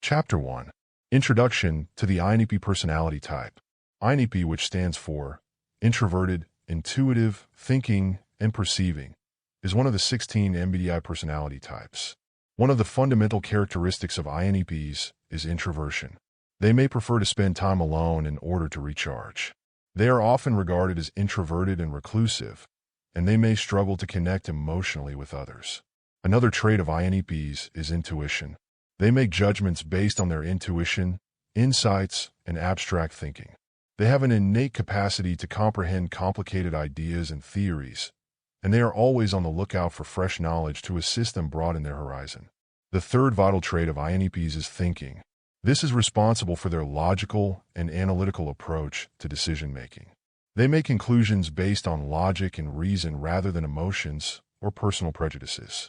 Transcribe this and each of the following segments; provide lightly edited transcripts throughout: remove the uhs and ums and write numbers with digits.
Chapter 1. Introduction to the INTP personality type. INTP, which stands for Introverted, Intuitive, Thinking, and Perceiving, is one of the 16 MBTI personality types. One of the fundamental characteristics of INTPs is introversion. They may prefer to spend time alone in order to recharge. They are often regarded as introverted and reclusive, and they may struggle to connect emotionally with others. Another trait of INTPs is intuition. They make judgments based on their intuition, insights, and abstract thinking. They have an innate capacity to comprehend complicated ideas and theories, and they are always on the lookout for fresh knowledge to assist them broaden their horizon. The third vital trait of INTPs is thinking. This is responsible for their logical and analytical approach to decision-making. They make conclusions based on logic and reason rather than emotions or personal prejudices.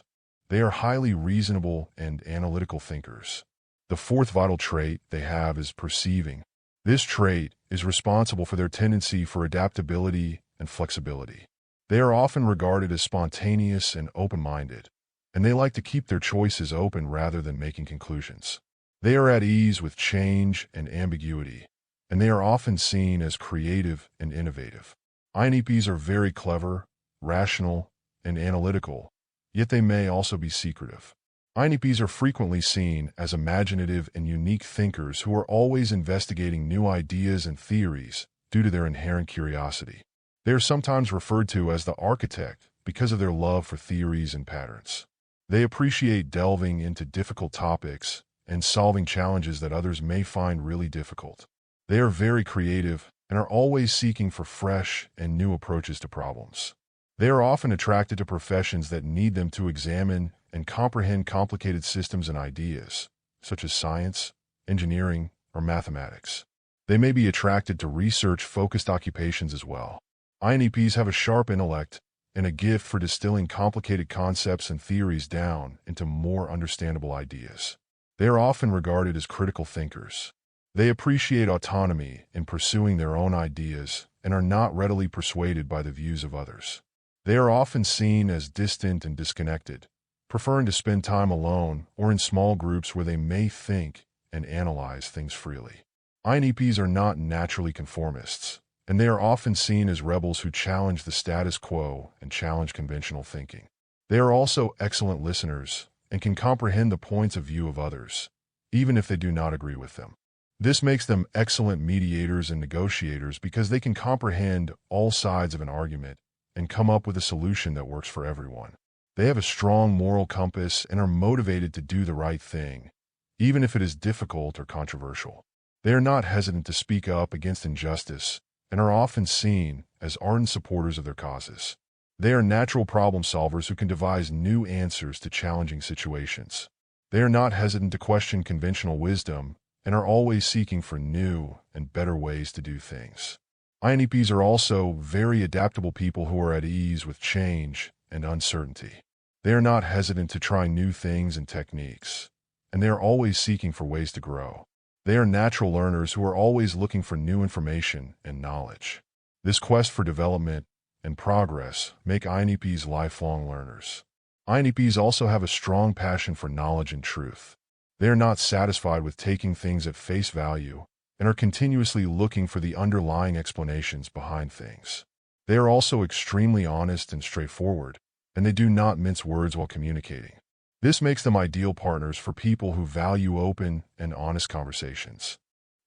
They are highly reasonable and analytical thinkers. The fourth vital trait they have is perceiving. This trait is responsible for their tendency for adaptability and flexibility. They are often regarded as spontaneous and open-minded, and they like to keep their choices open rather than making conclusions. They are at ease with change and ambiguity, and they are often seen as creative and innovative. INTPs are very clever, rational, and analytical, yet they may also be secretive. INTPs are frequently seen as imaginative and unique thinkers who are always investigating new ideas and theories due to their inherent curiosity. They are sometimes referred to as the architect because of their love for theories and patterns. They appreciate delving into difficult topics and solving challenges that others may find really difficult. They are very creative and are always seeking for fresh and new approaches to problems. They are often attracted to professions that need them to examine and comprehend complicated systems and ideas, such as science, engineering, or mathematics. They may be attracted to research-focused occupations as well. INTPs have a sharp intellect and a gift for distilling complicated concepts and theories down into more understandable ideas. They are often regarded as critical thinkers. They appreciate autonomy in pursuing their own ideas and are not readily persuaded by the views of others. They are often seen as distant and disconnected, preferring to spend time alone or in small groups where they may think and analyze things freely. INTPs are not naturally conformists, and they are often seen as rebels who challenge the status quo and challenge conventional thinking. They are also excellent listeners and can comprehend the points of view of others, even if they do not agree with them. This makes them excellent mediators and negotiators because they can comprehend all sides of an argument and come up with a solution that works for everyone. They have a strong moral compass and are motivated to do the right thing, even if it is difficult or controversial. They are not hesitant to speak up against injustice and are often seen as ardent supporters of their causes. They are natural problem solvers who can devise new answers to challenging situations. They are not hesitant to question conventional wisdom and are always seeking for new and better ways to do things. INTPs are also very adaptable people who are at ease with change and uncertainty. They are not hesitant to try new things and techniques, and they are always seeking for ways to grow. They are natural learners who are always looking for new information and knowledge. This quest for development and progress make INTPs lifelong learners. INTPs also have a strong passion for knowledge and truth. They are not satisfied with taking things at face value and are continuously looking for the underlying explanations behind things. They are also extremely honest and straightforward, and they do not mince words while communicating. This makes them ideal partners for people who value open and honest conversations.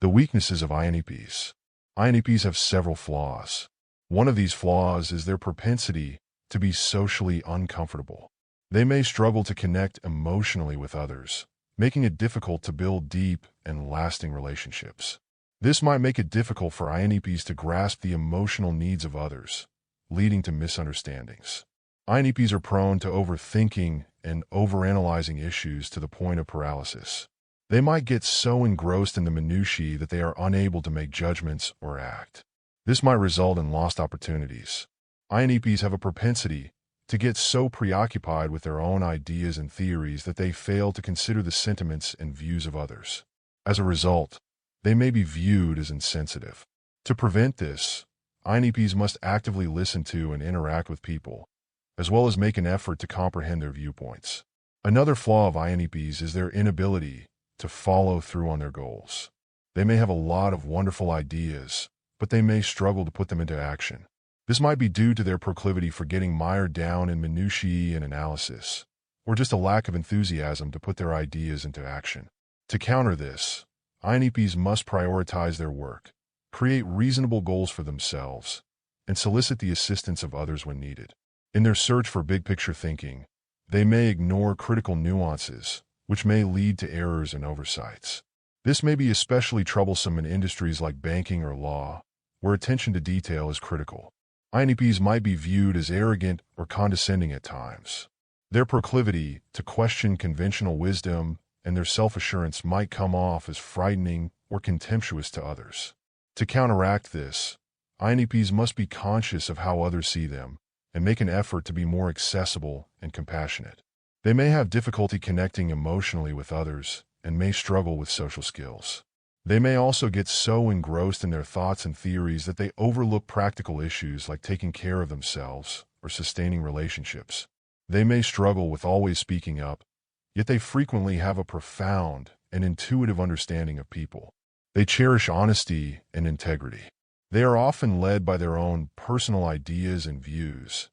The weaknesses of INTPs. INTPs have several flaws. One of these flaws is their propensity to be socially uncomfortable. They may struggle to connect emotionally with others, making it difficult to build deep and lasting relationships. This might make it difficult for INTPs to grasp the emotional needs of others, leading to misunderstandings. INTPs are prone to overthinking and overanalyzing issues to the point of paralysis. They might get so engrossed in the minutiae that they are unable to make judgments or act. This might result in lost opportunities. INTPs have a propensity to get so preoccupied with their own ideas and theories that they fail to consider the sentiments and views of others. As a result, they may be viewed as insensitive. To prevent this, INTPs must actively listen to and interact with people, as well as make an effort to comprehend their viewpoints. Another flaw of INTPs is their inability to follow through on their goals. They may have a lot of wonderful ideas, but they may struggle to put them into action. This might be due to their proclivity for getting mired down in minutiae and analysis, or just a lack of enthusiasm to put their ideas into action. To counter this, INTPs must prioritize their work, create reasonable goals for themselves, and solicit the assistance of others when needed. In their search for big-picture thinking, they may ignore critical nuances, which may lead to errors and oversights. This may be especially troublesome in industries like banking or law, where attention to detail is critical. INTPs might be viewed as arrogant or condescending at times. Their proclivity to question conventional wisdom and their self-assurance might come off as frightening or contemptuous to others. To counteract this, INTPs must be conscious of how others see them and make an effort to be more accessible and compassionate. They may have difficulty connecting emotionally with others and may struggle with social skills. They may also get so engrossed in their thoughts and theories that they overlook practical issues like taking care of themselves or sustaining relationships. They may struggle with always speaking up, yet they frequently have a profound and intuitive understanding of people. They cherish honesty and integrity. They are often led by their own personal ideas and views,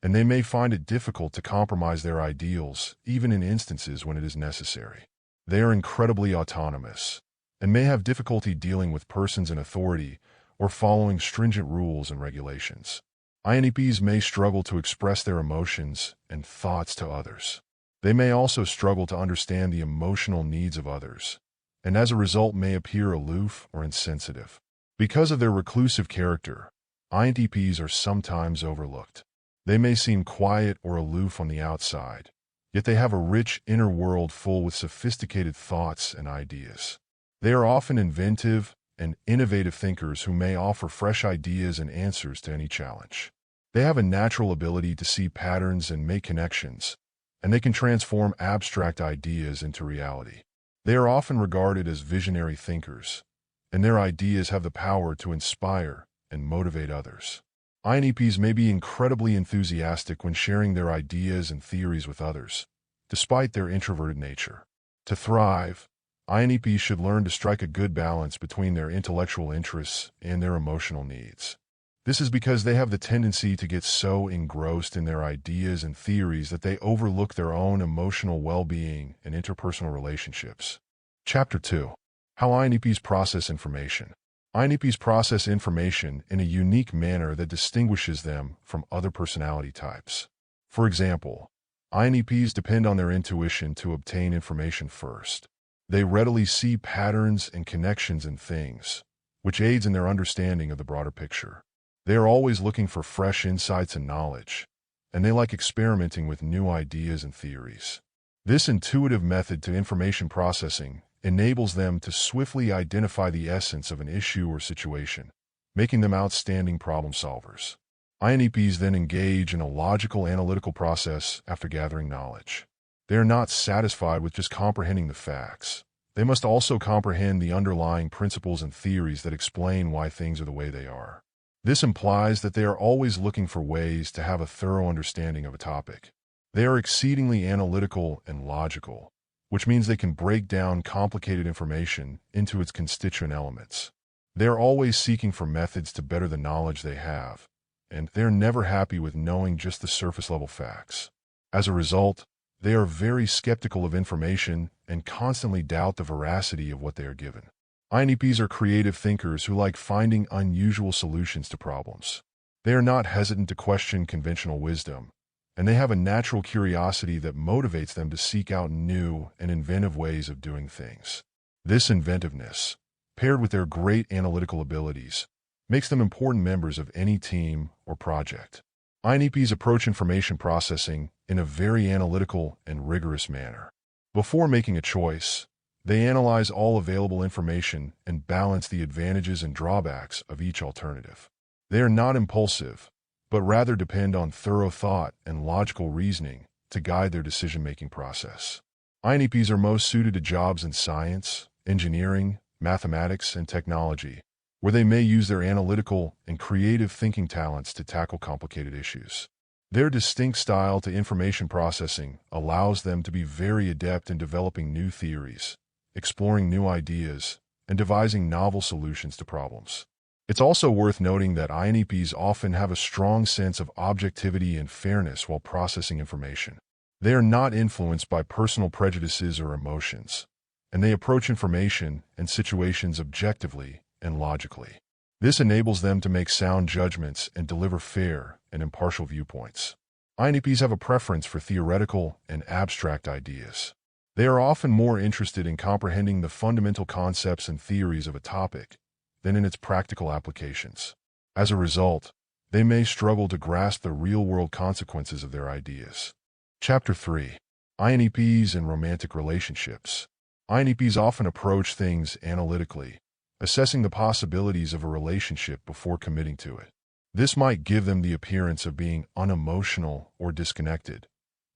and they may find it difficult to compromise their ideals, even in instances when it is necessary. They are incredibly autonomous and may have difficulty dealing with persons in authority or following stringent rules and regulations. INTPs may struggle to express their emotions and thoughts to others. They may also struggle to understand the emotional needs of others, and as a result may appear aloof or insensitive. Because of their reclusive character, INTPs are sometimes overlooked. They may seem quiet or aloof on the outside, yet they have a rich inner world full with sophisticated thoughts and ideas. They are often inventive and innovative thinkers who may offer fresh ideas and answers to any challenge. They have a natural ability to see patterns and make connections, and they can transform abstract ideas into reality. They are often regarded as visionary thinkers, and their ideas have the power to inspire and motivate others. INTPs may be incredibly enthusiastic when sharing their ideas and theories with others, despite their introverted nature. To thrive, INTPs should learn to strike a good balance between their intellectual interests and their emotional needs. This is because they have the tendency to get so engrossed in their ideas and theories that they overlook their own emotional well-being and interpersonal relationships. Chapter 2. How INTPs process information. INTPs process information in a unique manner that distinguishes them from other personality types. For example, INTPs depend on their intuition to obtain information first. They readily see patterns and connections in things, which aids in their understanding of the broader picture. They are always looking for fresh insights and knowledge, and they like experimenting with new ideas and theories. This intuitive method to information processing enables them to swiftly identify the essence of an issue or situation, making them outstanding problem solvers. INTPs then engage in a logical analytical process after gathering knowledge. They are not satisfied with just comprehending the facts. They must also comprehend the underlying principles and theories that explain why things are the way they are. This implies that they are always looking for ways to have a thorough understanding of a topic. They are exceedingly analytical and logical, which means they can break down complicated information into its constituent elements. They are always seeking for methods to better the knowledge they have, and they are never happy with knowing just the surface-level facts. As a result, they are very skeptical of information and constantly doubt the veracity of what they are given. INTPs are creative thinkers who like finding unusual solutions to problems. They are not hesitant to question conventional wisdom, and they have a natural curiosity that motivates them to seek out new and inventive ways of doing things. This inventiveness, paired with their great analytical abilities, makes them important members of any team or project. INTPs approach information processing in a very analytical and rigorous manner. Before making a choice, they analyze all available information and balance the advantages and drawbacks of each alternative. They are not impulsive, but rather depend on thorough thought and logical reasoning to guide their decision-making process. INTPs are most suited to jobs in science, engineering, mathematics, and technology, where they may use their analytical and creative thinking talents to tackle complicated issues. Their distinct style to information processing allows them to be very adept in developing new theories, exploring new ideas, and devising novel solutions to problems. It's also worth noting that INTPs often have a strong sense of objectivity and fairness while processing information. They are not influenced by personal prejudices or emotions, and they approach information and situations objectively and logically. This enables them to make sound judgments and deliver fair and impartial viewpoints. INTPs have a preference for theoretical and abstract ideas. They are often more interested in comprehending the fundamental concepts and theories of a topic than in its practical applications. As a result, they may struggle to grasp the real-world consequences of their ideas. Chapter 3. INTPs and Romantic Relationships. INTPs often approach things analytically, assessing the possibilities of a relationship before committing to it. This might give them the appearance of being unemotional or disconnected,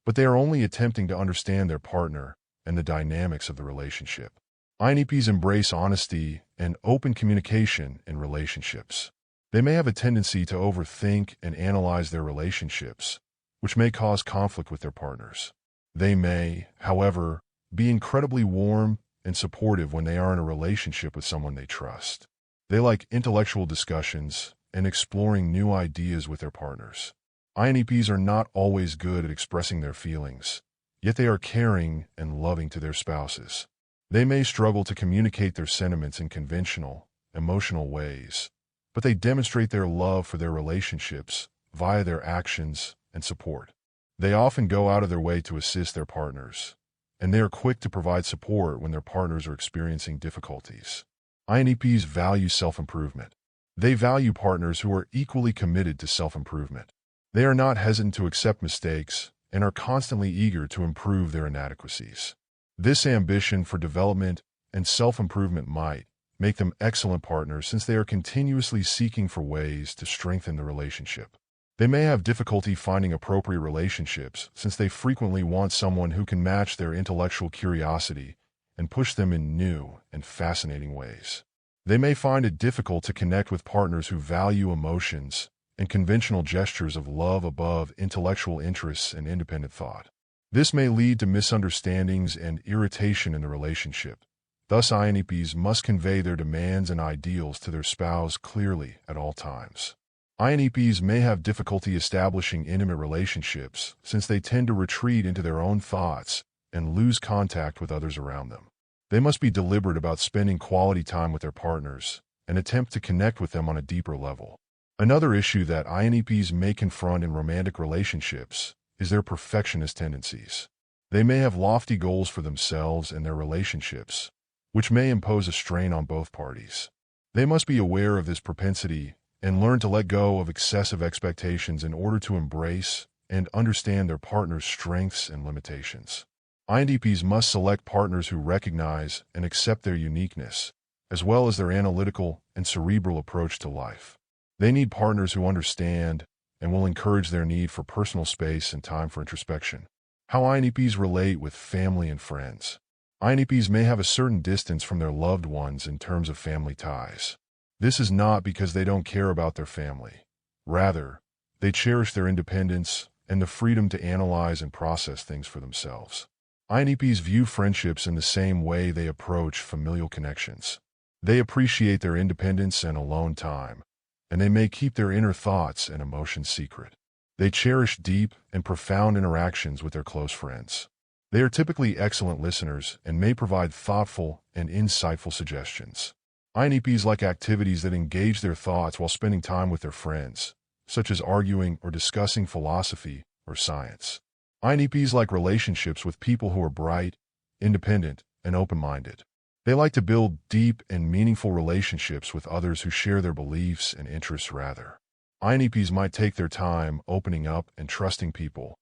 but they are only attempting to understand their partner and the dynamics of the relationship. INTPs embrace honesty and open communication in relationships. They may have a tendency to overthink and analyze their relationships, which may cause conflict with their partners. They may, however, be incredibly warm and supportive when they are in a relationship with someone they trust. They like intellectual discussions and exploring new ideas with their partners. INTPs are not always good at expressing their feelings, yet they are caring and loving to their spouses. They may struggle to communicate their sentiments in conventional, emotional ways, but they demonstrate their love for their relationships via their actions and support. They often go out of their way to assist their partners, and they are quick to provide support when their partners are experiencing difficulties. INTPs value self-improvement. They value partners who are equally committed to self-improvement. They are not hesitant to accept mistakes and are constantly eager to improve their inadequacies. This ambition for development and self-improvement might make them excellent partners since they are continuously seeking for ways to strengthen the relationship. They may have difficulty finding appropriate relationships since they frequently want someone who can match their intellectual curiosity and push them in new and fascinating ways. They may find it difficult to connect with partners who value emotions and conventional gestures of love above intellectual interests and independent thought. This may lead to misunderstandings and irritation in the relationship. Thus, INTPs must convey their demands and ideals to their spouse clearly at all times. INTPs may have difficulty establishing intimate relationships since they tend to retreat into their own thoughts and lose contact with others around them. They must be deliberate about spending quality time with their partners and attempt to connect with them on a deeper level. Another issue that INTPs may confront in romantic relationships is their perfectionist tendencies. They may have lofty goals for themselves and their relationships, which may impose a strain on both parties. They must be aware of this propensity and learn to let go of excessive expectations in order to embrace and understand their partner's strengths and limitations. INTPs must select partners who recognize and accept their uniqueness, as well as their analytical and cerebral approach to life. They need partners who understand and will encourage their need for personal space and time for introspection. How INTPs relate with family and friends. INTPs may have a certain distance from their loved ones in terms of family ties. This is not because they don't care about their family. Rather, they cherish their independence and the freedom to analyze and process things for themselves. INTPs view friendships in the same way they approach familial connections. They appreciate their independence and alone time, and they may keep their inner thoughts and emotions secret. They cherish deep and profound interactions with their close friends. They are typically excellent listeners and may provide thoughtful and insightful suggestions. INTPs like activities that engage their thoughts while spending time with their friends, such as arguing or discussing philosophy or science. INTPs like relationships with people who are bright, independent, and open-minded. They like to build deep and meaningful relationships with others who share their beliefs and interests rather. INTPs might take their time opening up and trusting people,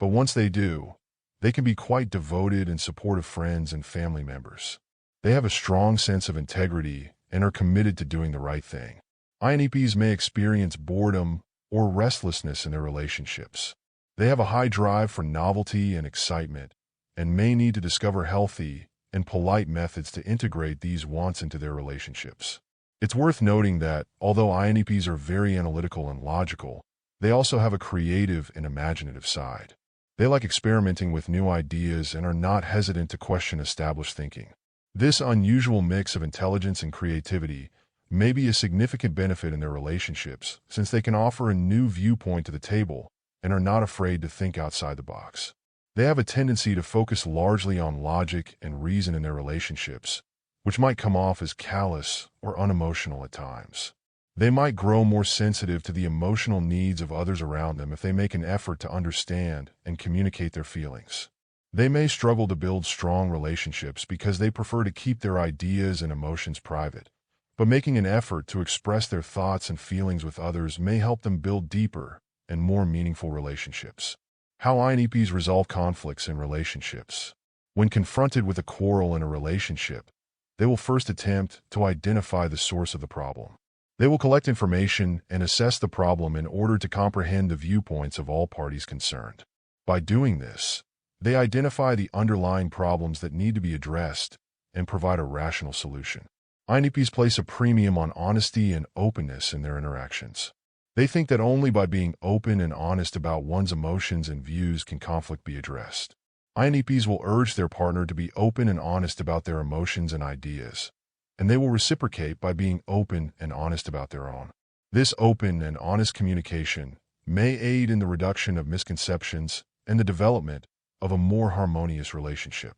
but once they do, they can be quite devoted and supportive friends and family members. They have a strong sense of integrity and are committed to doing the right thing. INTPs may experience boredom or restlessness in their relationships. They have a high drive for novelty and excitement and may need to discover healthy and polite methods to integrate these wants into their relationships. It's worth noting that, although INTPs are very analytical and logical, they also have a creative and imaginative side. They like experimenting with new ideas and are not hesitant to question established thinking. This unusual mix of intelligence and creativity may be a significant benefit in their relationships, since they can offer a new viewpoint to the table and are not afraid to think outside the box. They have a tendency to focus largely on logic and reason in their relationships, which might come off as callous or unemotional at times. They might grow more sensitive to the emotional needs of others around them if they make an effort to understand and communicate their feelings. They may struggle to build strong relationships because they prefer to keep their ideas and emotions private, but making an effort to express their thoughts and feelings with others may help them build deeper and more meaningful relationships. How INTPs resolve conflicts in relationships. When confronted with a quarrel in a relationship, they will first attempt to identify the source of the problem. They will collect information and assess the problem in order to comprehend the viewpoints of all parties concerned. By doing this, they identify the underlying problems that need to be addressed and provide a rational solution. INTPs place a premium on honesty and openness in their interactions. They think that only by being open and honest about one's emotions and views can conflict be addressed. INTPs will urge their partner to be open and honest about their emotions and ideas, and they will reciprocate by being open and honest about their own. This open and honest communication may aid in the reduction of misconceptions and the development of a more harmonious relationship.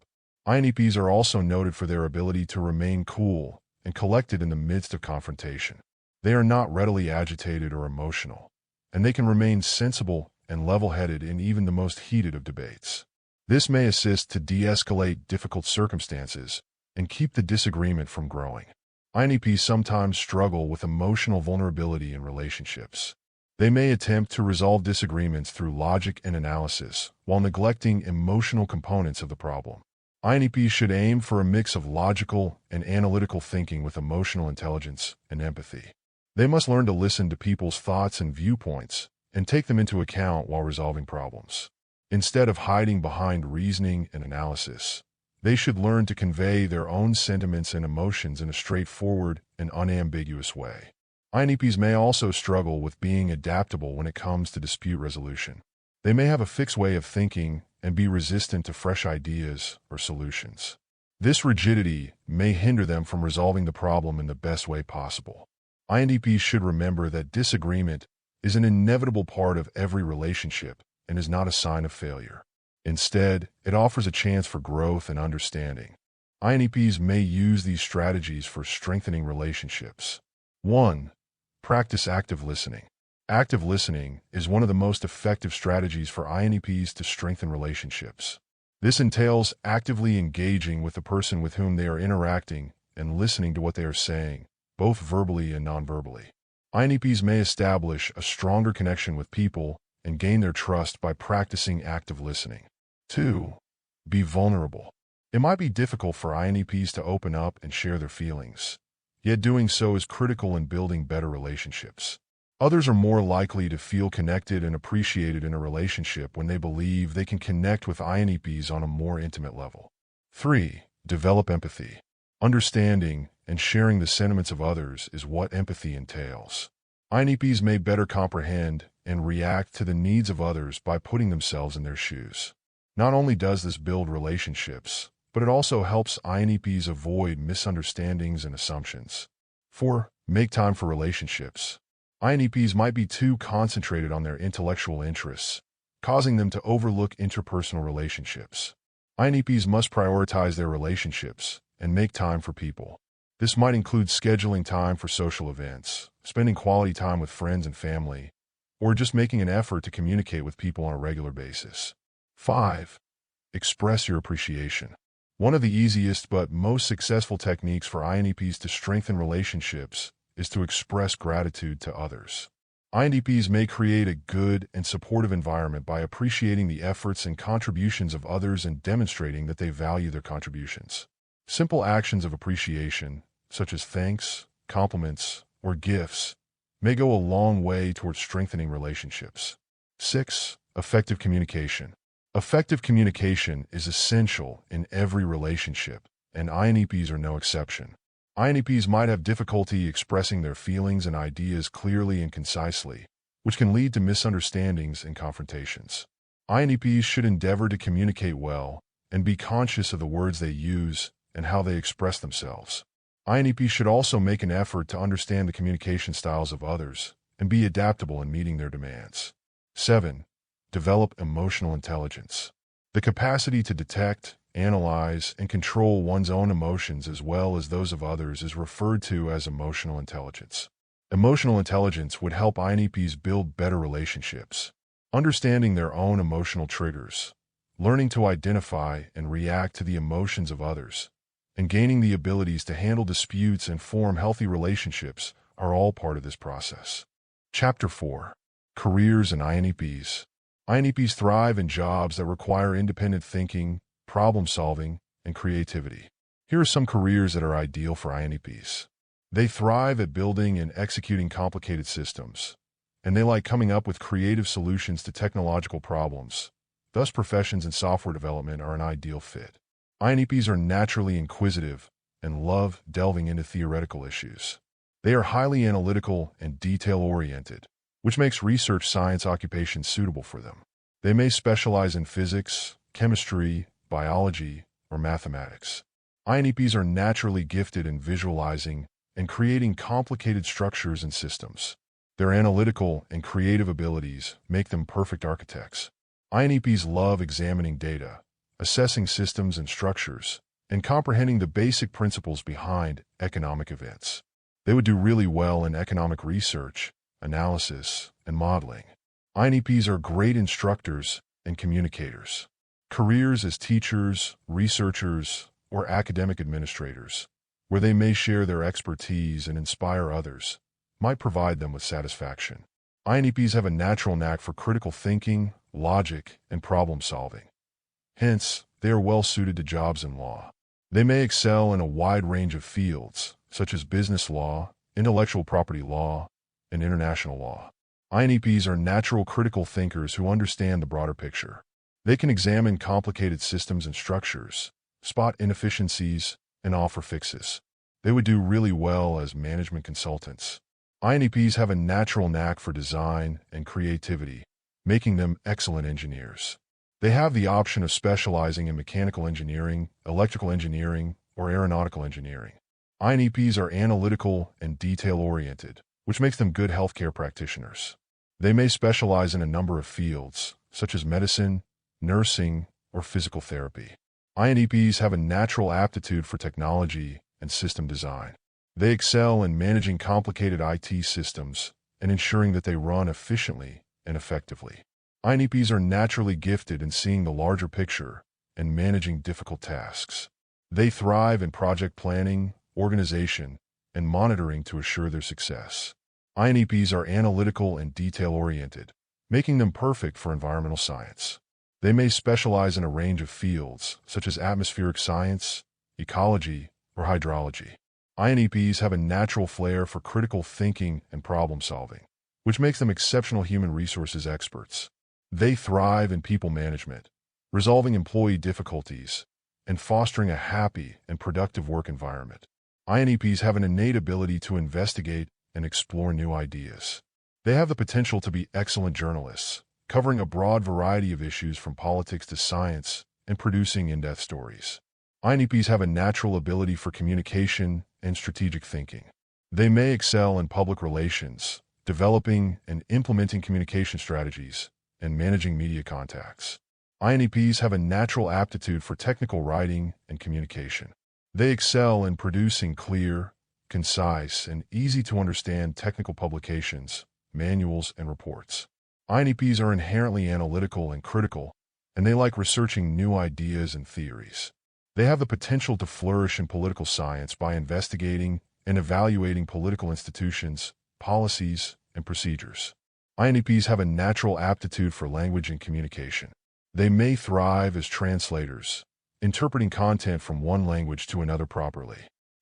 INTPs are also noted for their ability to remain cool and collected in the midst of confrontation. They are not readily agitated or emotional, and they can remain sensible and level-headed in even the most heated of debates. This may assist to de-escalate difficult circumstances and keep the disagreement from growing. INTPs sometimes struggle with emotional vulnerability in relationships. They may attempt to resolve disagreements through logic and analysis while neglecting emotional components of the problem. INTPs should aim for a mix of logical and analytical thinking with emotional intelligence and empathy. They must learn to listen to people's thoughts and viewpoints and take them into account while resolving problems. Instead of hiding behind reasoning and analysis, they should learn to convey their own sentiments and emotions in a straightforward and unambiguous way. INTPs may also struggle with being adaptable when it comes to dispute resolution. They may have a fixed way of thinking and be resistant to fresh ideas or solutions. This rigidity may hinder them from resolving the problem in the best way possible. INTPs should remember that disagreement is an inevitable part of every relationship and is not a sign of failure. Instead, it offers a chance for growth and understanding. INTPs may use these strategies for strengthening relationships. 1. Practice active listening. Active listening is one of the most effective strategies for INTPs to strengthen relationships. This entails actively engaging with the person with whom they are interacting and listening to what they are saying, both verbally and non-verbally. INTPs may establish a stronger connection with people and gain their trust by practicing active listening. 2. Be vulnerable. It might be difficult for INTPs to open up and share their feelings, yet doing so is critical in building better relationships. Others are more likely to feel connected and appreciated in a relationship when they believe they can connect with INTPs on a more intimate level. 3. Develop empathy. Understanding and sharing the sentiments of others is what empathy entails. INTPs may better comprehend and react to the needs of others by putting themselves in their shoes. Not only does this build relationships, but it also helps INTPs avoid misunderstandings and assumptions. 4. Make time for relationships. INTPs might be too concentrated on their intellectual interests, causing them to overlook interpersonal relationships. INTPs must prioritize their relationships and make time for people. This might include scheduling time for social events, spending quality time with friends and family, or just making an effort to communicate with people on a regular basis. 5. Express your appreciation. One of the easiest but most successful techniques for INTPs to strengthen relationships is to express gratitude to others. INTPs may create a good and supportive environment by appreciating the efforts and contributions of others and demonstrating that they value their contributions. Simple actions of appreciation, such as thanks, compliments, or gifts, may go a long way towards strengthening relationships. 6. Effective communication. Effective communication is essential in every relationship, and INTPs are no exception. INTPs might have difficulty expressing their feelings and ideas clearly and concisely, which can lead to misunderstandings and confrontations. INTPs should endeavor to communicate well and be conscious of the words they use and how they express themselves. INTPs should also make an effort to understand the communication styles of others and be adaptable in meeting their demands. 7. Develop emotional intelligence. The capacity to detect, analyze, and control one's own emotions as well as those of others is referred to as emotional intelligence. Emotional intelligence would help INTPs build better relationships, understanding their own emotional triggers, learning to identify and react to the emotions of others, and gaining the abilities to handle disputes and form healthy relationships are all part of this process. Chapter 4. Careers and INTPs. INTPs thrive in jobs that require independent thinking, problem-solving, and creativity. Here are some careers that are ideal for INTPs. They thrive at building and executing complicated systems, and they like coming up with creative solutions to technological problems. Thus, professions in software development are an ideal fit. INTPs are naturally inquisitive and love delving into theoretical issues. They are highly analytical and detail-oriented, which makes research science occupations suitable for them. They may specialize in physics, chemistry, biology, or mathematics. INTPs are naturally gifted in visualizing and creating complicated structures and systems. Their analytical and creative abilities make them perfect architects. INTPs love examining data, assessing systems and structures, and comprehending the basic principles behind economic events. They would do really well in economic research, analysis, and modeling. INTPs are great instructors and communicators. Careers as teachers, researchers, or academic administrators, where they may share their expertise and inspire others, might provide them with satisfaction. INTPs have a natural knack for critical thinking, logic, and problem-solving. Hence, they are well suited to jobs in law. They may excel in a wide range of fields, such as business law, intellectual property law, and international law. INTPs are natural critical thinkers who understand the broader picture. They can examine complicated systems and structures, spot inefficiencies, and offer fixes. They would do really well as management consultants. INTPs have a natural knack for design and creativity, making them excellent engineers. They have the option of specializing in mechanical engineering, electrical engineering, or aeronautical engineering. INTPs are analytical and detail-oriented, which makes them good healthcare practitioners. They may specialize in a number of fields, such as medicine, nursing, or physical therapy. INTPs have a natural aptitude for technology and system design. They excel in managing complicated IT systems and ensuring that they run efficiently and effectively. INTPs are naturally gifted in seeing the larger picture and managing difficult tasks. They thrive in project planning, organization, and monitoring to assure their success. INTPs are analytical and detail-oriented, making them perfect for environmental science. They may specialize in a range of fields, such as atmospheric science, ecology, or hydrology. INTPs have a natural flair for critical thinking and problem-solving, which makes them exceptional human resources experts. They thrive in people management, resolving employee difficulties, and fostering a happy and productive work environment. INTPs have an innate ability to investigate and explore new ideas. They have the potential to be excellent journalists, covering a broad variety of issues from politics to science and producing in-depth stories. INTPs have a natural ability for communication and strategic thinking. They may excel in public relations, developing and implementing communication strategies, and managing media contacts. INTPs have a natural aptitude for technical writing and communication. They excel in producing clear, concise, and easy-to-understand technical publications, manuals, and reports. INTPs are inherently analytical and critical, and they like researching new ideas and theories. They have the potential to flourish in political science by investigating and evaluating political institutions, policies, and procedures. INTPs have a natural aptitude for language and communication. They may thrive as translators, interpreting content from one language to another properly.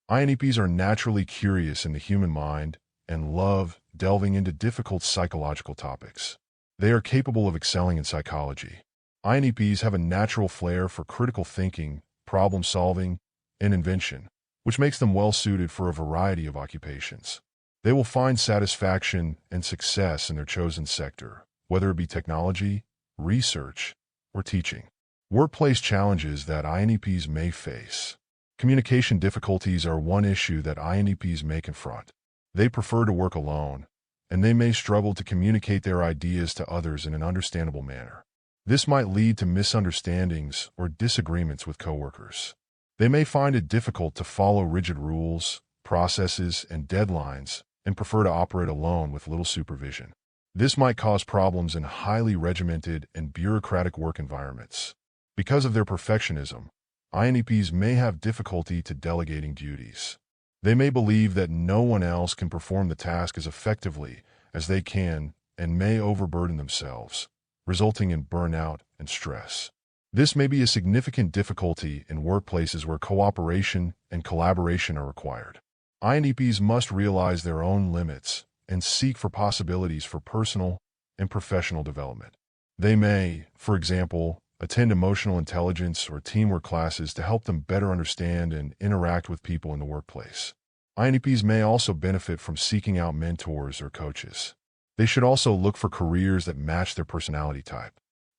INTPs are naturally curious in the human mind and love delving into difficult psychological topics. They are capable of excelling in psychology. INTPs have a natural flair for critical thinking, problem-solving, and invention, which makes them well-suited for a variety of occupations. They will find satisfaction and success in their chosen sector, whether it be technology, research, or teaching. Workplace challenges that INTPs may face. Communication difficulties are one issue that INTPs may confront. They prefer to work alone, and they may struggle to communicate their ideas to others in an understandable manner. This might lead to misunderstandings or disagreements with coworkers. They may find it difficult to follow rigid rules, processes, and deadlines, and prefer to operate alone with little supervision. This might cause problems in highly regimented and bureaucratic work environments. Because of their perfectionism, INTPs may have difficulty to delegating duties. They may believe that no one else can perform the task as effectively as they can and may overburden themselves, resulting in burnout and stress. This may be a significant difficulty in workplaces where cooperation and collaboration are required. INTPs must realize their own limits and seek for possibilities for personal and professional development. They may, for example, attend emotional intelligence or teamwork classes to help them better understand and interact with people in the workplace. INTPs may also benefit from seeking out mentors or coaches. They should also look for careers that match their personality type.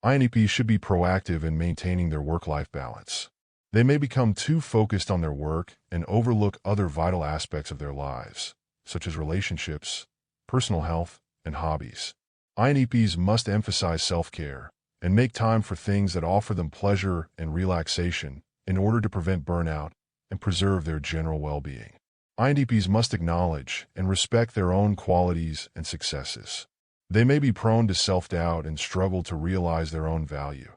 INTPs should be proactive in maintaining their work-life balance. They may become too focused on their work and overlook other vital aspects of their lives, such as relationships, personal health, and hobbies. INTPs must emphasize self-care and make time for things that offer them pleasure and relaxation in order to prevent burnout and preserve their general well-being. INTPs must acknowledge and respect their own qualities and successes. They may be prone to self-doubt and struggle to realize their own value,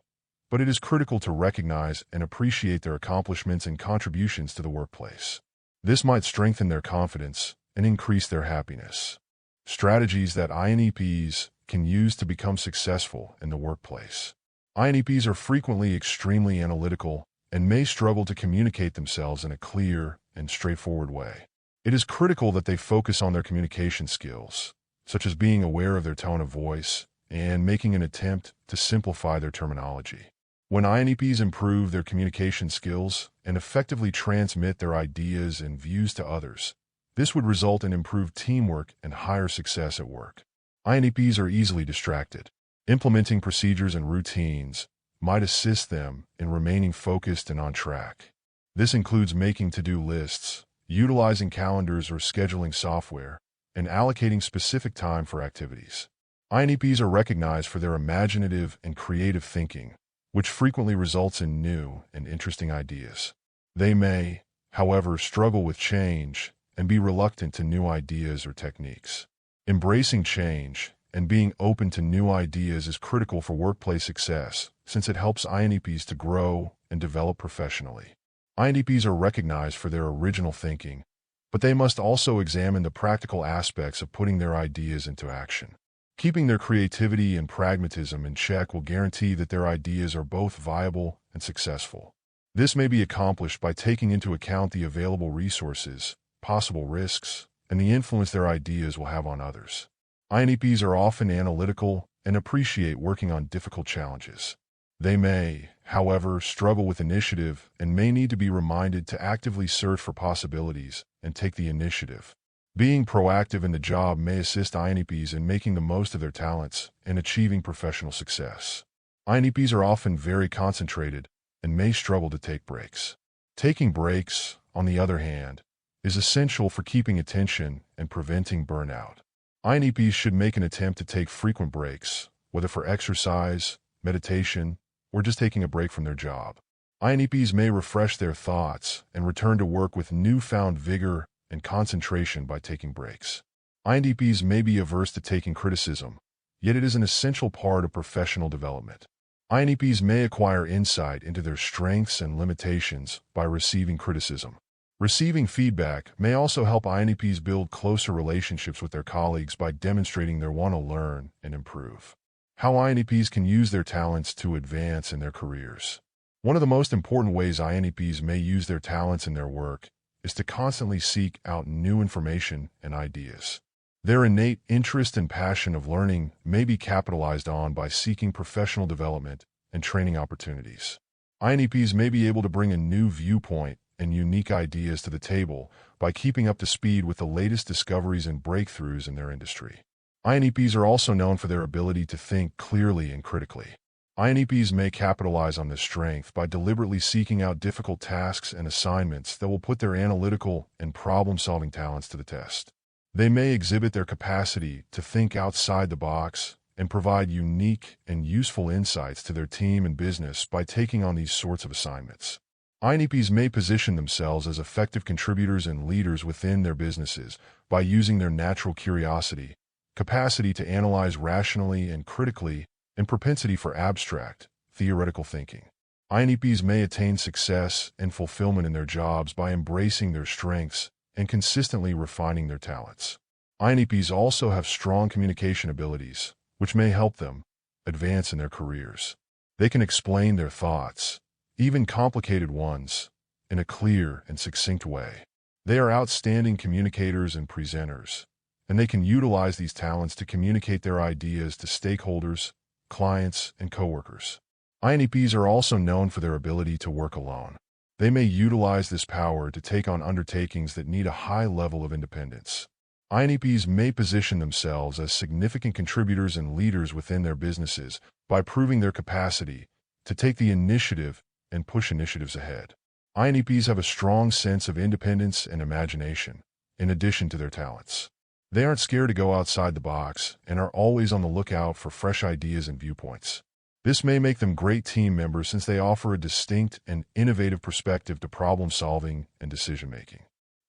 but it is critical to recognize and appreciate their accomplishments and contributions to the workplace. This might strengthen their confidence and increase their happiness. Strategies that INTPs can use to become successful in the workplace. INTPs are frequently extremely analytical and may struggle to communicate themselves in a clear and straightforward way. It is critical that they focus on their communication skills, such as being aware of their tone of voice and making an attempt to simplify their terminology. When INTPs improve their communication skills and effectively transmit their ideas and views to others, this would result in improved teamwork and higher success at work. INTPs are easily distracted. Implementing procedures and routines might assist them in remaining focused and on track. This includes making to-do lists, utilizing calendars or scheduling software, and allocating specific time for activities. INTPs are recognized for their imaginative and creative thinking, which frequently results in new and interesting ideas. They may, however, struggle with change and be reluctant to new ideas or techniques. Embracing change and being open to new ideas is critical for workplace success, since it helps INTPs to grow and develop professionally. INTPs are recognized for their original thinking, but they must also examine the practical aspects of putting their ideas into action. Keeping their creativity and pragmatism in check will guarantee that their ideas are both viable and successful. This may be accomplished by taking into account the available resources, possible risks, and the influence their ideas will have on others. INTPs are often analytical and appreciate working on difficult challenges. They may, however, struggle with initiative and may need to be reminded to actively search for possibilities and take the initiative. Being proactive in the job may assist INTPs in making the most of their talents and achieving professional success. INTPs are often very concentrated and may struggle to take breaks. Taking breaks, on the other hand, is essential for keeping attention and preventing burnout. INTPs should make an attempt to take frequent breaks, whether for exercise, meditation, or just taking a break from their job. INTPs may refresh their thoughts and return to work with newfound vigor and concentration by taking breaks. INTPs may be averse to taking criticism, yet it is an essential part of professional development. INTPs may acquire insight into their strengths and limitations by receiving criticism. Receiving feedback may also help INTPs build closer relationships with their colleagues by demonstrating their want to learn and improve. How INTPs can use their talents to advance in their careers. One of the most important ways INTPs may use their talents in their work is to constantly seek out new information and ideas. Their innate interest and passion of learning may be capitalized on by seeking professional development and training opportunities. INTPs may be able to bring a new viewpoint and unique ideas to the table by keeping up to speed with the latest discoveries and breakthroughs in their industry. INTPs are also known for their ability to think clearly and critically. INTPs may capitalize on this strength by deliberately seeking out difficult tasks and assignments that will put their analytical and problem-solving talents to the test. They may exhibit their capacity to think outside the box and provide unique and useful insights to their team and business by taking on these sorts of assignments. INTPs may position themselves as effective contributors and leaders within their businesses by using their natural curiosity, capacity to analyze rationally and critically, and propensity for abstract, theoretical thinking. INTPs may attain success and fulfillment in their jobs by embracing their strengths and consistently refining their talents. INTPs also have strong communication abilities, which may help them advance in their careers. They can explain their thoughts, even complicated ones, in a clear and succinct way. They are outstanding communicators and presenters, and they can utilize these talents to communicate their ideas to stakeholders, clients, and coworkers. INTPs are also known for their ability to work alone. They may utilize this power to take on undertakings that need a high level of independence. INTPs may position themselves as significant contributors and leaders within their businesses by proving their capacity to take the initiative and push initiatives ahead. INTPs have a strong sense of independence and imagination, in addition to their talents. They aren't scared to go outside the box and are always on the lookout for fresh ideas and viewpoints. This may make them great team members since they offer a distinct and innovative perspective to problem-solving and decision-making.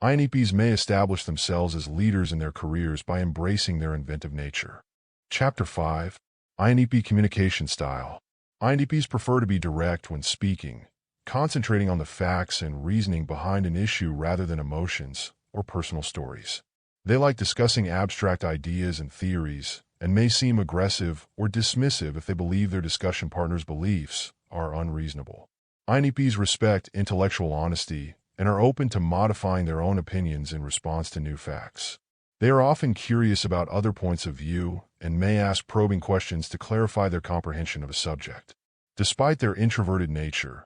INTPs may establish themselves as leaders in their careers by embracing their inventive nature. Chapter 5. INTP Communication Style. INTPs prefer to be direct when speaking, concentrating on the facts and reasoning behind an issue rather than emotions or personal stories. They like discussing abstract ideas and theories, and may seem aggressive or dismissive if they believe their discussion partner's beliefs are unreasonable. INTPs respect intellectual honesty and are open to modifying their own opinions in response to new facts. They are often curious about other points of view and may ask probing questions to clarify their comprehension of a subject. Despite their introverted nature,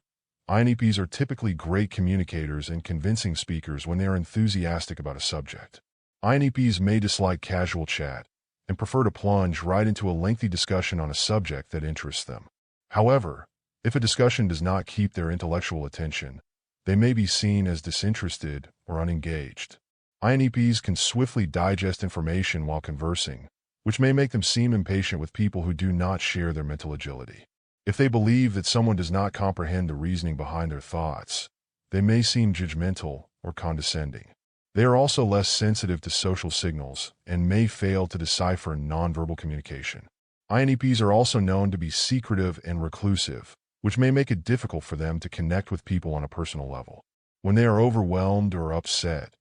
INTPs are typically great communicators and convincing speakers when they are enthusiastic about a subject. INTPs may dislike casual chat and prefer to plunge right into a lengthy discussion on a subject that interests them. However, if a discussion does not keep their intellectual attention, they may be seen as disinterested or unengaged. INTPs can swiftly digest information while conversing, which may make them seem impatient with people who do not share their mental agility. If they believe that someone does not comprehend the reasoning behind their thoughts, they may seem judgmental or condescending. They are also less sensitive to social signals and may fail to decipher nonverbal communication. INTPs are also known to be secretive and reclusive, which may make it difficult for them to connect with people on a personal level. When they are overwhelmed or upset,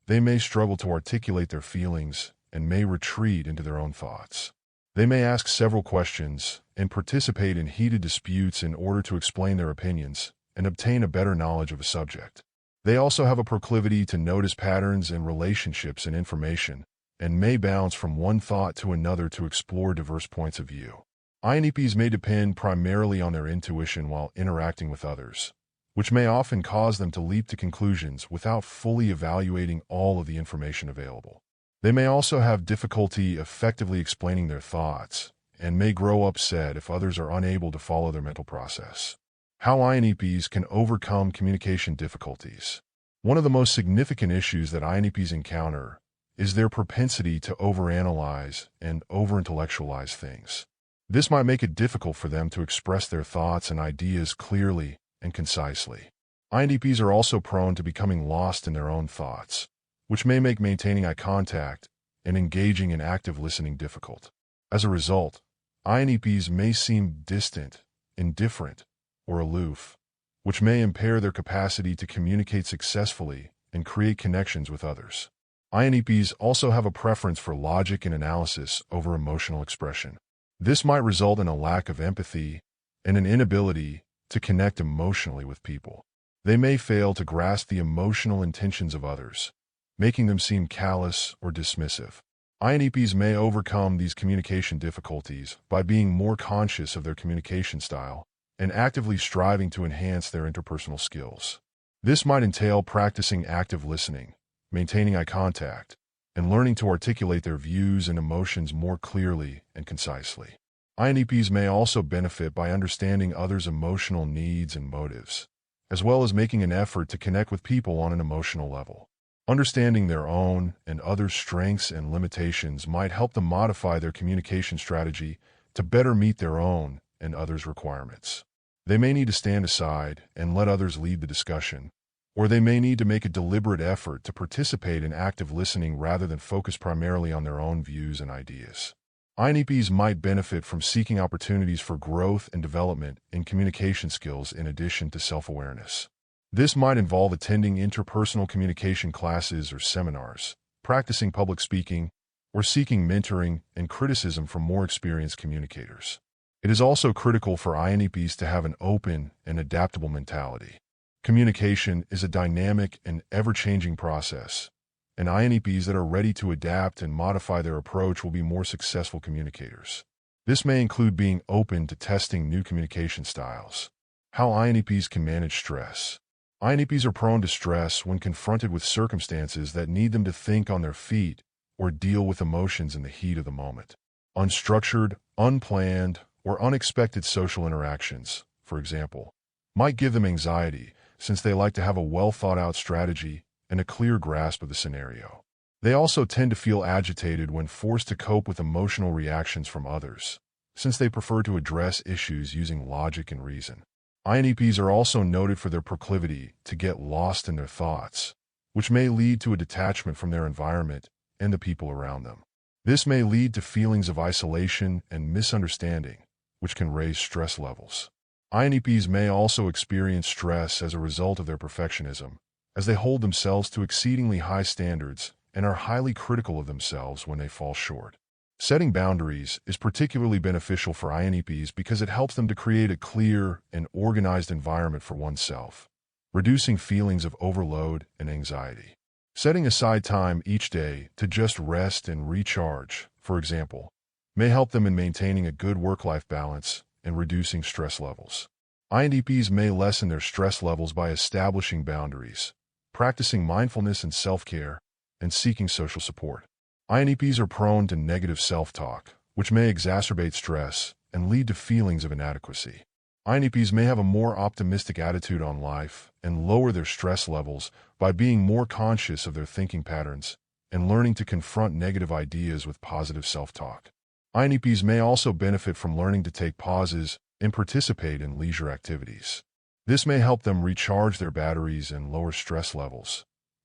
they may struggle to articulate their feelings and may retreat into their own thoughts. They may ask several questions and participate in heated disputes in order to explain their opinions and obtain a better knowledge of a subject. They also have a proclivity to notice patterns in relationships and information, and may bounce from one thought to another to explore diverse points of view. INTPs may depend primarily on their intuition while interacting with others, which may often cause them to leap to conclusions without fully evaluating all of the information available. They may also have difficulty effectively explaining their thoughts, and may grow upset if others are unable to follow their mental process. How INTPs can overcome communication difficulties. One of the most significant issues that INTPs encounter is their propensity to overanalyze and overintellectualize things. This might make it difficult for them to express their thoughts and ideas clearly and concisely. INTPs are also prone to becoming lost in their own thoughts, which may make maintaining eye contact and engaging in active listening difficult. As a result, INTPs may seem distant, indifferent, or aloof, which may impair their capacity to communicate successfully and create connections with others. INTPs also have a preference for logic and analysis over emotional expression. This might result in a lack of empathy and an inability to connect emotionally with people. They may fail to grasp the emotional intentions of others, making them seem callous or dismissive. INTPs may overcome these communication difficulties by being more conscious of their communication style and actively striving to enhance their interpersonal skills. This might entail practicing active listening, maintaining eye contact, and learning to articulate their views and emotions more clearly and concisely. INTPs may also benefit by understanding others' emotional needs and motives, as well as making an effort to connect with people on an emotional level. Understanding their own and others' strengths and limitations might help them modify their communication strategy to better meet their own and others' requirements. They may need to stand aside and let others lead the discussion, or they may need to make a deliberate effort to participate in active listening rather than focus primarily on their own views and ideas. INTPs might benefit from seeking opportunities for growth and development in communication skills in addition to self-awareness. This might involve attending interpersonal communication classes or seminars, practicing public speaking, or seeking mentoring and criticism from more experienced communicators. It is also critical for INTPs to have an open and adaptable mentality. Communication is a dynamic and ever-changing process, and INTPs that are ready to adapt and modify their approach will be more successful communicators. This may include being open to testing new communication styles. How INTPs can manage stress. INTPs are prone to stress when confronted with circumstances that need them to think on their feet or deal with emotions in the heat of the moment. Unstructured, unplanned, or unexpected social interactions, for example, might give them anxiety since they like to have a well-thought-out strategy and a clear grasp of the scenario. They also tend to feel agitated when forced to cope with emotional reactions from others, since they prefer to address issues using logic and reason. INTPs are also noted for their proclivity to get lost in their thoughts, which may lead to a detachment from their environment and the people around them. This may lead to feelings of isolation and misunderstanding, which can raise stress levels. INTPs may also experience stress as a result of their perfectionism, as they hold themselves to exceedingly high standards and are highly critical of themselves when they fall short. Setting boundaries is particularly beneficial for INTPs because it helps them to create a clear and organized environment for oneself, reducing feelings of overload and anxiety. Setting aside time each day to just rest and recharge, for example, may help them in maintaining a good work-life balance and reducing stress levels. INTPs may lessen their stress levels by establishing boundaries, practicing mindfulness and self-care, and seeking social support. INTPs are prone to negative self-talk, which may exacerbate stress and lead to feelings of inadequacy. INTPs may have a more optimistic attitude on life and lower their stress levels by being more conscious of their thinking patterns and learning to confront negative ideas with positive self-talk. INTPs may also benefit from learning to take pauses and participate in leisure activities. This may help them recharge their batteries and lower stress levels,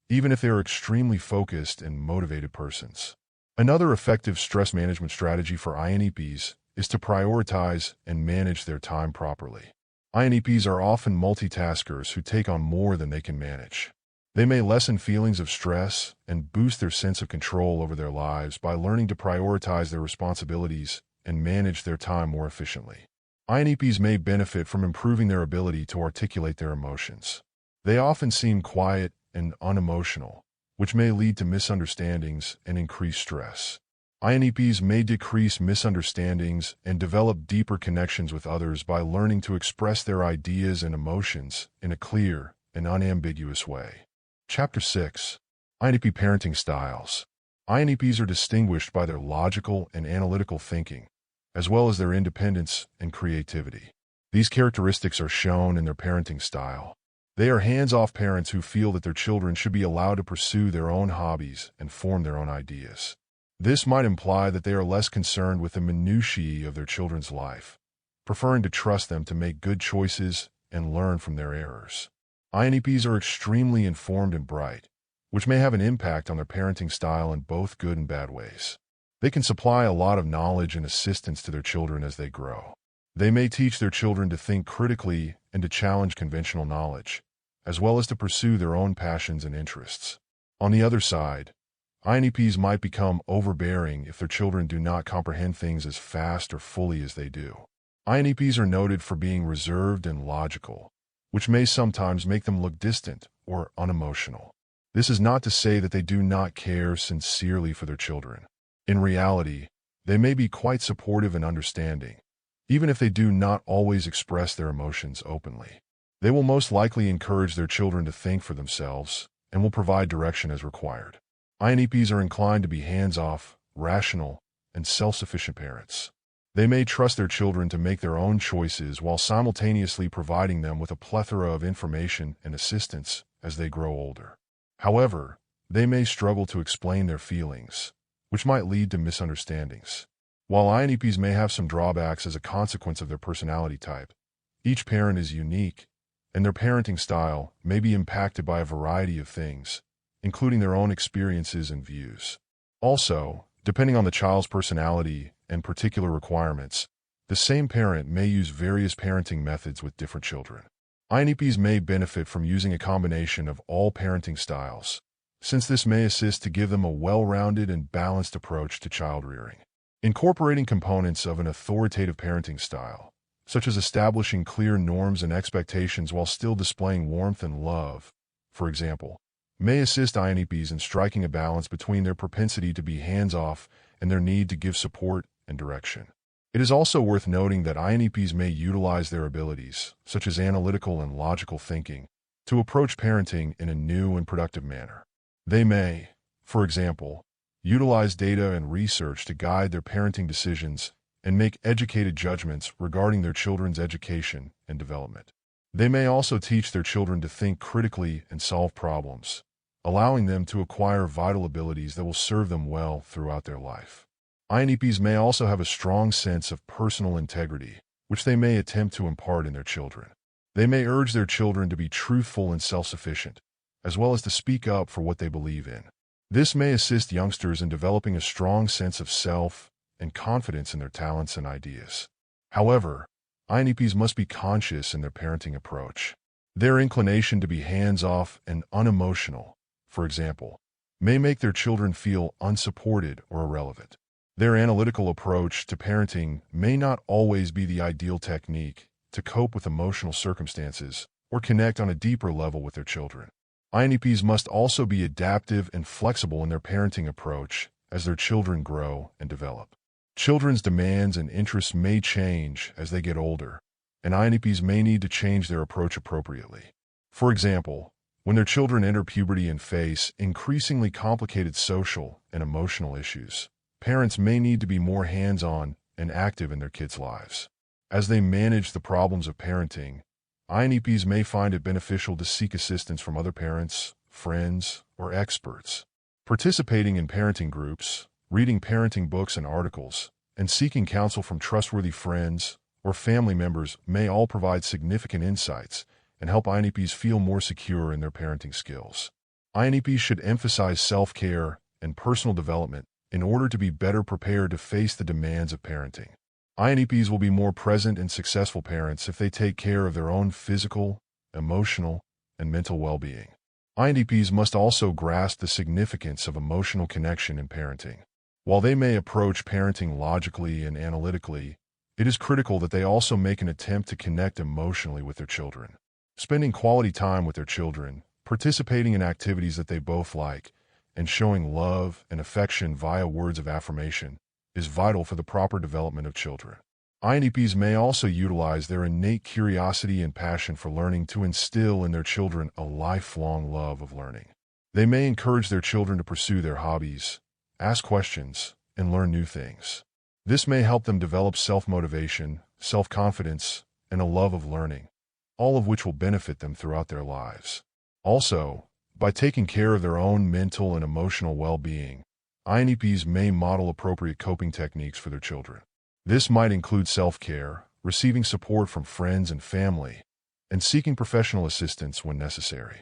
even if they are extremely focused and motivated persons. Another effective stress management strategy for INTPs is to prioritize and manage their time properly. INTPs are often multitaskers who take on more than they can manage. They may lessen feelings of stress and boost their sense of control over their lives by learning to prioritize their responsibilities and manage their time more efficiently. INTPs may benefit from improving their ability to articulate their emotions. They often seem quiet and unemotional, which may lead to misunderstandings and increased stress. INTPs may decrease misunderstandings and develop deeper connections with others by learning to express their ideas and emotions in a clear and unambiguous way. Chapter 6. INTP Parenting Styles. INTPs are distinguished by their logical and analytical thinking, as well as their independence and creativity. These characteristics are shown in their parenting style. They are hands-off parents who feel that their children should be allowed to pursue their own hobbies and form their own ideas. This might imply that they are less concerned with the minutiae of their children's life, preferring to trust them to make good choices and learn from their errors. INTPs are extremely informed and bright, which may have an impact on their parenting style in both good and bad ways. They can supply a lot of knowledge and assistance to their children as they grow. They may teach their children to think critically and to challenge conventional knowledge, as well as to pursue their own passions and interests. On the other side, INTPs might become overbearing if their children do not comprehend things as fast or fully as they do. INTPs are noted for being reserved and logical, which may sometimes make them look distant or unemotional. This is not to say that they do not care sincerely for their children. In reality, they may be quite supportive and understanding, even if they do not always express their emotions openly. They will most likely encourage their children to think for themselves and will provide direction as required. INTPs are inclined to be hands-off, rational, and self-sufficient parents. They may trust their children to make their own choices while simultaneously providing them with a plethora of information and assistance as they grow older. However, they may struggle to explain their feelings, which might lead to misunderstandings. While INTPs may have some drawbacks as a consequence of their personality type, each parent is unique, and their parenting style may be impacted by a variety of things, including their own experiences and views. Also, depending on the child's personality and particular requirements, the same parent may use various parenting methods with different children. INTPs may benefit from using a combination of all parenting styles, since this may assist to give them a well-rounded and balanced approach to child rearing. Incorporating components of an authoritative parenting style, such as establishing clear norms and expectations while still displaying warmth and love, for example, may assist INTPs in striking a balance between their propensity to be hands-off and their need to give support and direction. It is also worth noting that INTPs may utilize their abilities, such as analytical and logical thinking, to approach parenting in a new and productive manner. They may, for example, utilize data and research to guide their parenting decisions and make educated judgments regarding their children's education and development. They may also teach their children to think critically and solve problems, allowing them to acquire vital abilities that will serve them well throughout their life. INTPs may also have a strong sense of personal integrity, which they may attempt to impart in their children. They may urge their children to be truthful and self-sufficient, as well as to speak up for what they believe in. This may assist youngsters in developing a strong sense of self and confidence in their talents and ideas. However, INTPs must be conscious in their parenting approach. Their inclination to be hands-off and unemotional, for example, may make their children feel unsupported or irrelevant. Their analytical approach to parenting may not always be the ideal technique to cope with emotional circumstances or connect on a deeper level with their children. INTPs must also be adaptive and flexible in their parenting approach as their children grow and develop. Children's demands and interests may change as they get older, and INTPs may need to change their approach appropriately. For example, when their children enter puberty and face increasingly complicated social and emotional issues, parents may need to be more hands-on and active in their kids' lives. As they manage the problems of parenting, INTPs may find it beneficial to seek assistance from other parents, friends, or experts. Participating in parenting groups, reading parenting books and articles, and seeking counsel from trustworthy friends or family members may all provide significant insights and help INTPs feel more secure in their parenting skills. INTPs should emphasize self-care and personal development in order to be better prepared to face the demands of parenting. INTPs will be more present and successful parents if they take care of their own physical, emotional, and mental well-being. INTPs must also grasp the significance of emotional connection in parenting. While they may approach parenting logically and analytically, it is critical that they also make an attempt to connect emotionally with their children. Spending quality time with their children, participating in activities that they both like, and showing love and affection via words of affirmation is vital for the proper development of children. INTPs may also utilize their innate curiosity and passion for learning to instill in their children a lifelong love of learning. They may encourage their children to pursue their hobbies, ask questions, and learn new things. This may help them develop self-motivation, self-confidence, and a love of learning, all of which will benefit them throughout their lives. Also, by taking care of their own mental and emotional well-being, INTPs may model appropriate coping techniques for their children. This might include self-care, receiving support from friends and family, and seeking professional assistance when necessary.